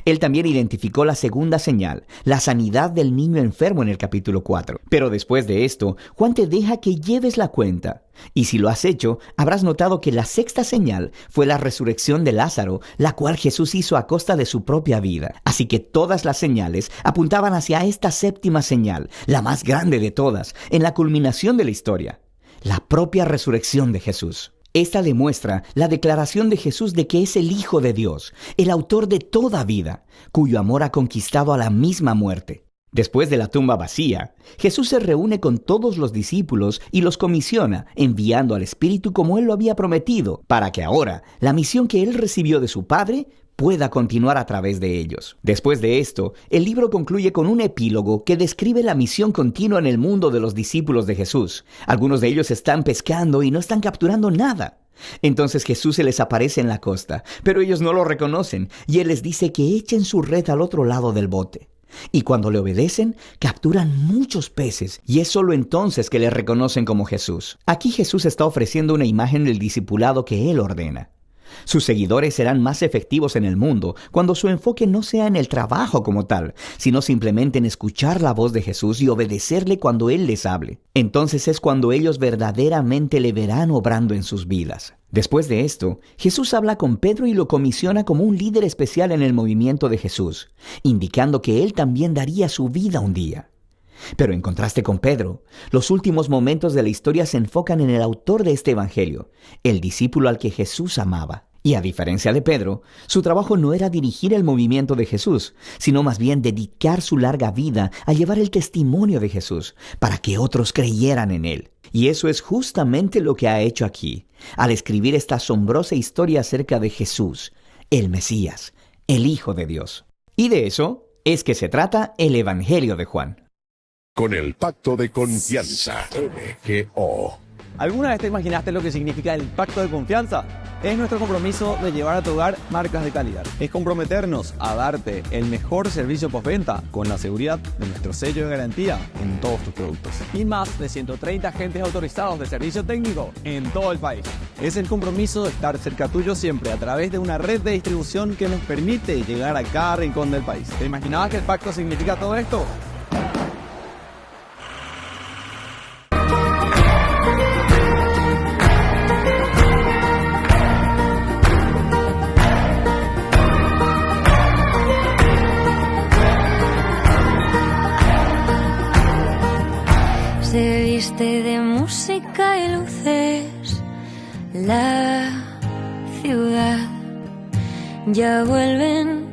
Speaker 12: Él también identificó la segunda señal, la sanidad del niño enfermo en el capítulo 4. Pero después de esto, Juan te deja que lleves la cuenta. Y si lo has hecho, habrás notado que la sexta señal fue la resurrección de Lázaro, la cual Jesús hizo a costa de su propia vida. Así que todas las señales apuntaban hacia esta séptima señal, la más grande de todas, en la culminación de la historia, la propia resurrección de Jesús. Esta demuestra la declaración de Jesús de que es el Hijo de Dios, el autor de toda vida, cuyo amor ha conquistado a la misma muerte. Después de la tumba vacía, Jesús se reúne con todos los discípulos y los comisiona, enviando al Espíritu como Él lo había prometido, para que ahora la misión que Él recibió de su Padre pueda continuar a través de ellos. Después de esto, el libro concluye con un epílogo que describe la misión continua en el mundo de los discípulos de Jesús. Algunos de ellos están pescando y no están capturando nada. Entonces Jesús se les aparece en la costa, pero ellos no lo reconocen, y Él les dice que echen su red al otro lado del bote. Y cuando le obedecen, capturan muchos peces, y es solo entonces que le reconocen como Jesús. Aquí Jesús está ofreciendo una imagen del discipulado que Él ordena. Sus seguidores serán más efectivos en el mundo cuando su enfoque no sea en el trabajo como tal, sino simplemente en escuchar la voz de Jesús y obedecerle cuando Él les hable. Entonces es cuando ellos verdaderamente le verán obrando en sus vidas. Después de esto, Jesús habla con Pedro y lo comisiona como un líder especial en el movimiento de Jesús, indicando que él también daría su vida un día. Pero en contraste con Pedro, los últimos momentos de la historia se enfocan en el autor de este evangelio, el discípulo al que Jesús amaba. Y a diferencia de Pedro, su trabajo no era dirigir el movimiento de Jesús, sino más bien dedicar su larga vida a llevar el testimonio de Jesús, para que otros creyeran en él. Y eso es justamente lo que ha hecho aquí, al escribir esta asombrosa historia acerca de Jesús, el Mesías, el Hijo de Dios. Y de eso es que se trata el Evangelio de Juan.
Speaker 6: Con el pacto de confianza, MGO.
Speaker 7: ¿Alguna vez te imaginaste lo que significa el pacto de confianza? Es nuestro compromiso de llevar a tu hogar marcas de calidad. Es comprometernos a darte el mejor servicio postventa con la seguridad de nuestro sello de garantía en todos tus productos. Y más de 130 agentes autorizados de servicio técnico en todo el país. Es el compromiso de estar cerca tuyo siempre a través de una red de distribución que nos permite llegar a cada rincón del país. ¿Te imaginabas que el pacto significa todo esto?
Speaker 5: Se viste de música y luces la ciudad. Ya vuelven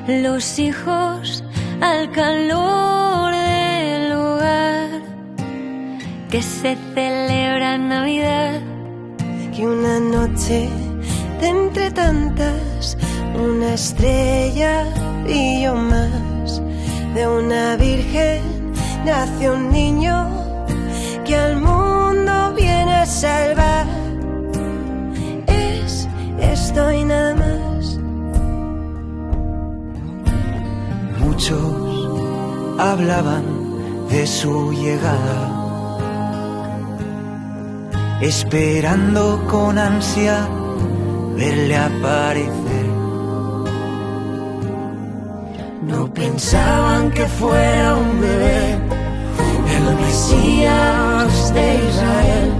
Speaker 5: los hijos al calor del hogar, que se celebra Navidad.
Speaker 13: Que una noche de entre tantas, una estrella brilló más. De una virgen nació un niño que al mundo viene a salvar. Es esto y nada más.
Speaker 14: Muchos hablaban de su llegada, esperando con ansia verle aparecer. No pensaban que fuera un bebé, el Mesías de Israel.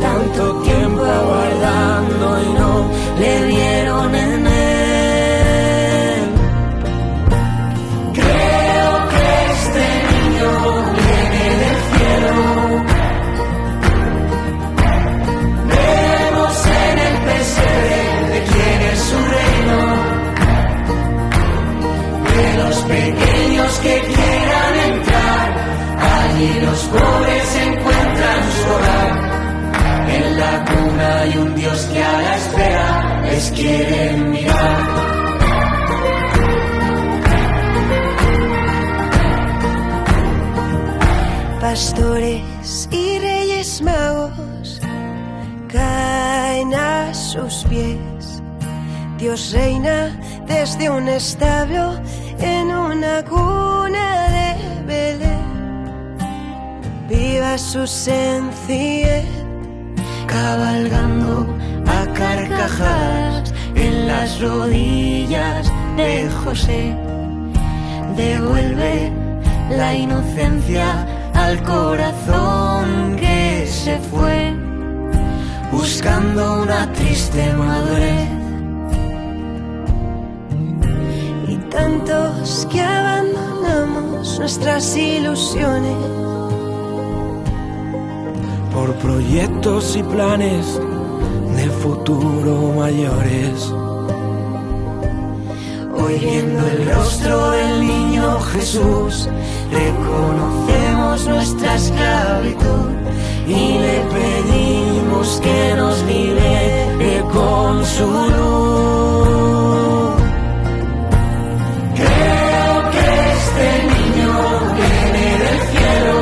Speaker 14: Tanto tiempo aguardando y no le vieron en él. Creo que este niño viene del cielo. les quieren mirar.
Speaker 13: Pastores y reyes magos caen a sus pies. Dios reina desde un establo en una cuna de Belén. Viva su sencillez,
Speaker 14: cabalgando a carcajadas en las rodillas de José. Devuelve la inocencia al corazón que se fue, buscando una triste madurez.
Speaker 13: Y tantos que abandonamos nuestras ilusiones
Speaker 14: por proyectos y planes de futuro mayores. Hoy viendo el rostro del niño Jesús, reconocemos nuestra esclavitud y le pedimos que nos libere con su luz. Creo que este niño viene del cielo.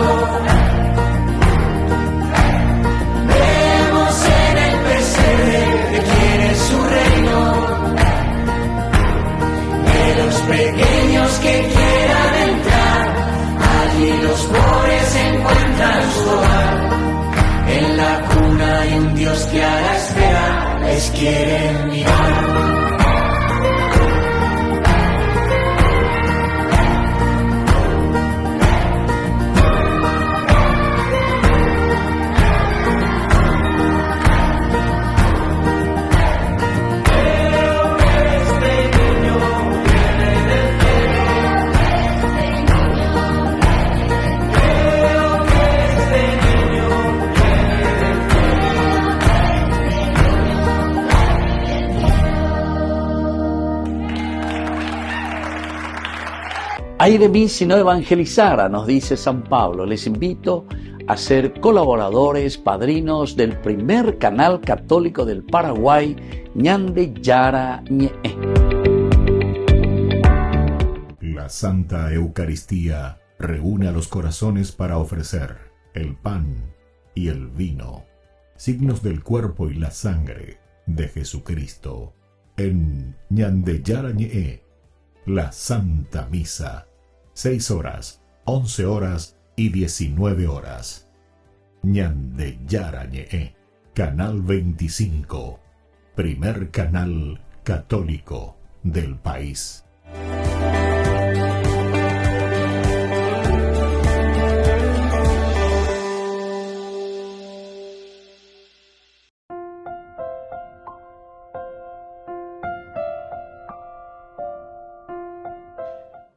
Speaker 14: Vemos en el pesebre que quiere su reino. De los pequeños que quieran entrar, allí los pobres encuentran su hogar. En la cuna hay un Dios que a la espera les quiere mirar.
Speaker 4: Ay de mí si no evangelizara, nos dice San Pablo. Les invito a ser colaboradores, padrinos del primer canal católico del Paraguay, Ñande Yara Ñe.
Speaker 3: La Santa Eucaristía reúne a los corazones para ofrecer el pan y el vino, signos del cuerpo y la sangre de Jesucristo. En Ñande Yara Ñe, la Santa Misa. 6 horas, 11 horas y 19 horas. Ñande Yara Ñe, Canal 25, primer canal católico del país.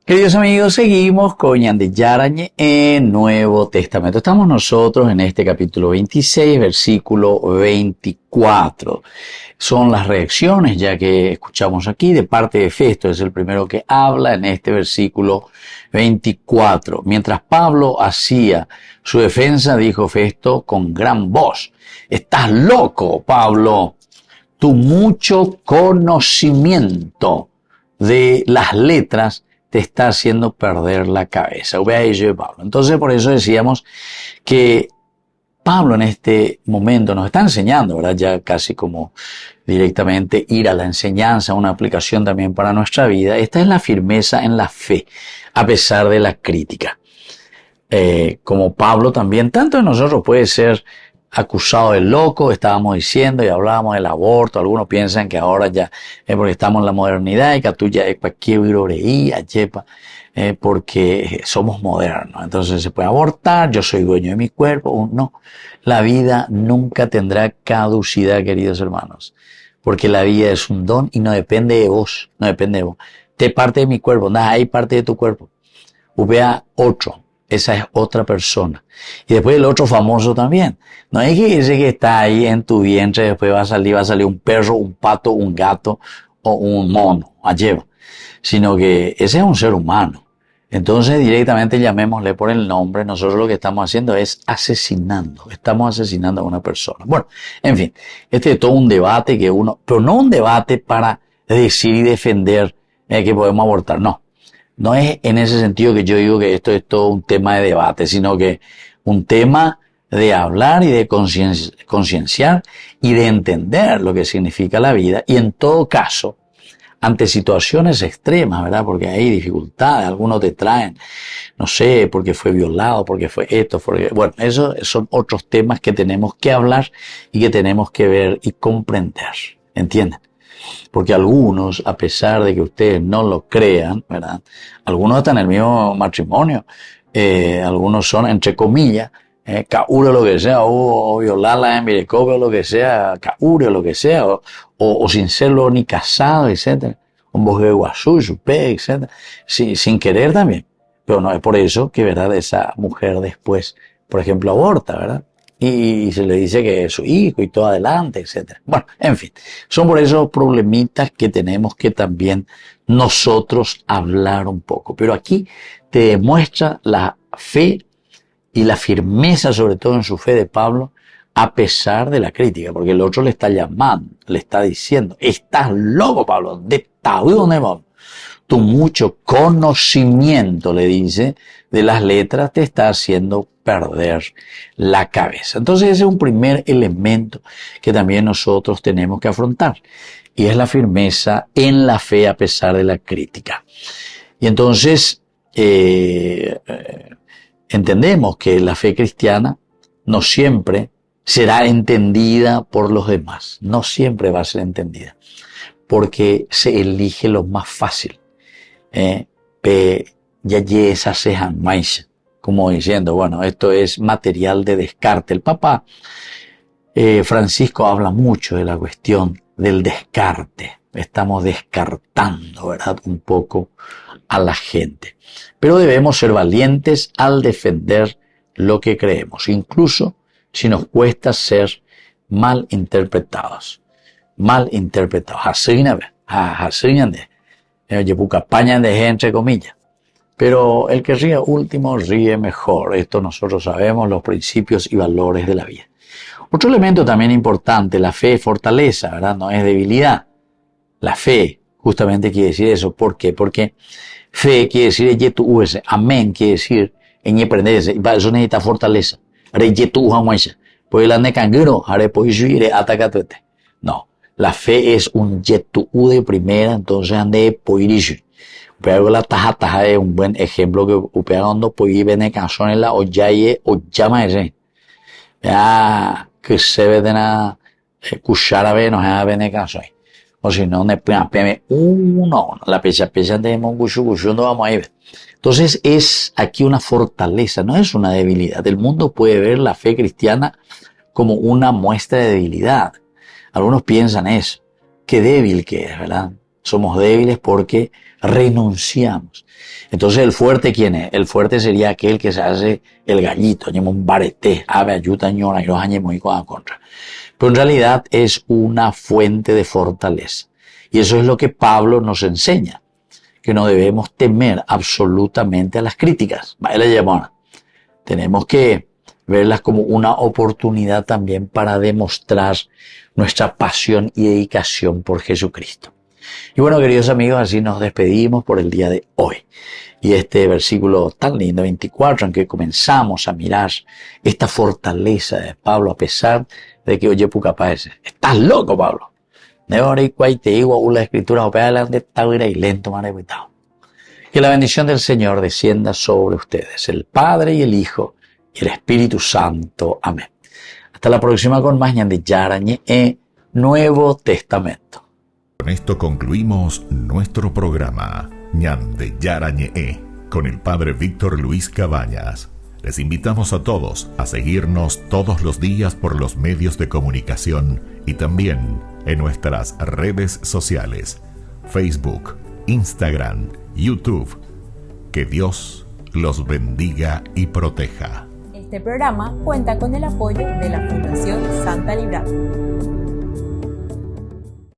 Speaker 1: Queridos amigos, seguimos con Ñande Yara Ñe en Nuevo Testamento. Estamos nosotros en este capítulo 26, versículo 24. Son las reacciones ya que escuchamos aquí de parte de Festo, es el primero que habla en este versículo 24. Mientras Pablo hacía su defensa, dijo Festo con gran voz: «¡Estás loco, Pablo! Tu mucho conocimiento de las letras te está haciendo perder la cabeza». Pablo. Entonces, por eso decíamos que Pablo en este momento nos está enseñando, ¿verdad? Ya casi como directamente ir a la enseñanza, una aplicación también para nuestra vida. Esta es la firmeza en la fe, a pesar de la crítica. Como Pablo también, tanto de nosotros puede ser acusado de loco, estábamos diciendo y hablábamos del aborto. Algunos piensan que ahora ya es porque estamos en la modernidad y que tú ya es porque somos modernos. Entonces se puede abortar, yo soy dueño de mi cuerpo. No, la vida nunca tendrá caducidad, queridos hermanos, porque la vida es un don y no depende de vos, no depende de vos. Te parte de mi cuerpo, nada, hay parte de tu cuerpo. Vea otro. Esa es otra persona. Y después el otro famoso también. No es que ese que está ahí en tu vientre después va a salir un perro, un pato, un gato o un mono, sino que ese es un ser humano. Entonces directamente llamémosle por el nombre. Nosotros lo que estamos haciendo es asesinando. Estamos asesinando a una persona. Bueno, en fin, este es todo un debate pero no un debate para decir y defender que podemos abortar. No es en ese sentido que yo digo que esto es todo un tema de debate, sino que un tema de hablar y de concienciar y de entender lo que significa la vida. Y en todo caso, ante situaciones extremas, ¿verdad? Porque hay dificultades, algunos te traen, no sé, porque fue violado, porque fue esto, bueno, esos son otros temas que tenemos que hablar y que tenemos que ver y comprender, ¿entienden? Porque algunos, a pesar de que ustedes no lo crean, ¿verdad? Algunos están en el mismo matrimonio, algunos son, entre comillas, caure lo que sea, o violarla en Mirecopio, lo que sea, caure lo que sea, o sin serlo ni casado, etcétera, un bosque de Guazú, Chupé, etcétera, sin querer también. Pero no es por eso que, ¿verdad?, esa mujer después, por ejemplo, aborta, ¿verdad? Y se le dice que es su hijo y todo adelante, etcétera. Bueno, en fin, son por esos problemitas que tenemos que también nosotros hablar un poco. Pero aquí te demuestra la fe y la firmeza, sobre todo en su fe de Pablo, a pesar de la crítica, porque el otro le está llamando, le está diciendo, estás loco, Pablo, de dónde Pablo. Tu mucho conocimiento, le dice, de las letras te está haciendo perder la cabeza. Entonces ese es un primer elemento que también nosotros tenemos que afrontar, y es la firmeza en la fe a pesar de la crítica. Y entonces entendemos que la fe cristiana no siempre será entendida por los demás. No siempre va a ser entendida, porque se elige lo más fácil. Como diciendo, bueno, esto es material de descarte. El Papa Francisco habla mucho de la cuestión del descarte. Estamos descartando, ¿verdad?, un poco a la gente. Pero debemos ser valientes al defender lo que creemos, incluso si nos cuesta ser mal interpretados. Entre comillas. Pero el que ríe último ríe mejor. Esto nosotros sabemos, los principios y valores de la vida. Otro elemento también importante, la fe es fortaleza, ¿verdad? No es debilidad. La fe justamente quiere decir eso. ¿Por qué? Porque fe quiere decir amén quiere decir en aprenderse. Y para eso necesita fortaleza. No, la fe es un yetu de primera, entonces ande poirish. Pero la taja es un buen ejemplo que upea cuando puede ver canción en la oyaye o llama ese. Ya que se ve de na cuchara ve no se ve canción. O si no, ne peme uno, la pecha de monguchu no vamos a ir. Entonces es aquí una fortaleza, no es una debilidad. El mundo puede ver la fe cristiana como una muestra de debilidad. Algunos piensan eso. Qué débil que es, ¿verdad? Somos débiles porque renunciamos. Entonces, ¿el fuerte quién es? El fuerte sería aquel que se hace el gallito, un barete, ave ayuda, ñora, y los añemos y contra. Pero en realidad es una fuente de fortaleza. Y eso es lo que Pablo nos enseña, que no debemos temer absolutamente a las críticas. Tenemos que verlas como una oportunidad también para demostrar nuestra pasión y dedicación por Jesucristo. Y bueno, queridos amigos, así nos despedimos por el día de hoy. Y este versículo tan lindo, 24, en que comenzamos a mirar esta fortaleza de Pablo, a pesar de que oye capaz, estás loco, Pablo. Te digo, la escritura y lento, que la bendición del Señor descienda sobre ustedes, el Padre y el Hijo y el Espíritu Santo. Amén. Hasta la próxima con más Ñande Yarañe Nuevo Testamento.
Speaker 3: Con esto concluimos nuestro programa Ñande Yarañe con el Padre Víctor Luis Cabañas. Les invitamos a todos a seguirnos todos los días por los medios de comunicación y también en nuestras redes sociales, Facebook, Instagram, YouTube. Que Dios los bendiga y proteja.
Speaker 2: Este programa cuenta con el apoyo de la Fundación Santa Librada.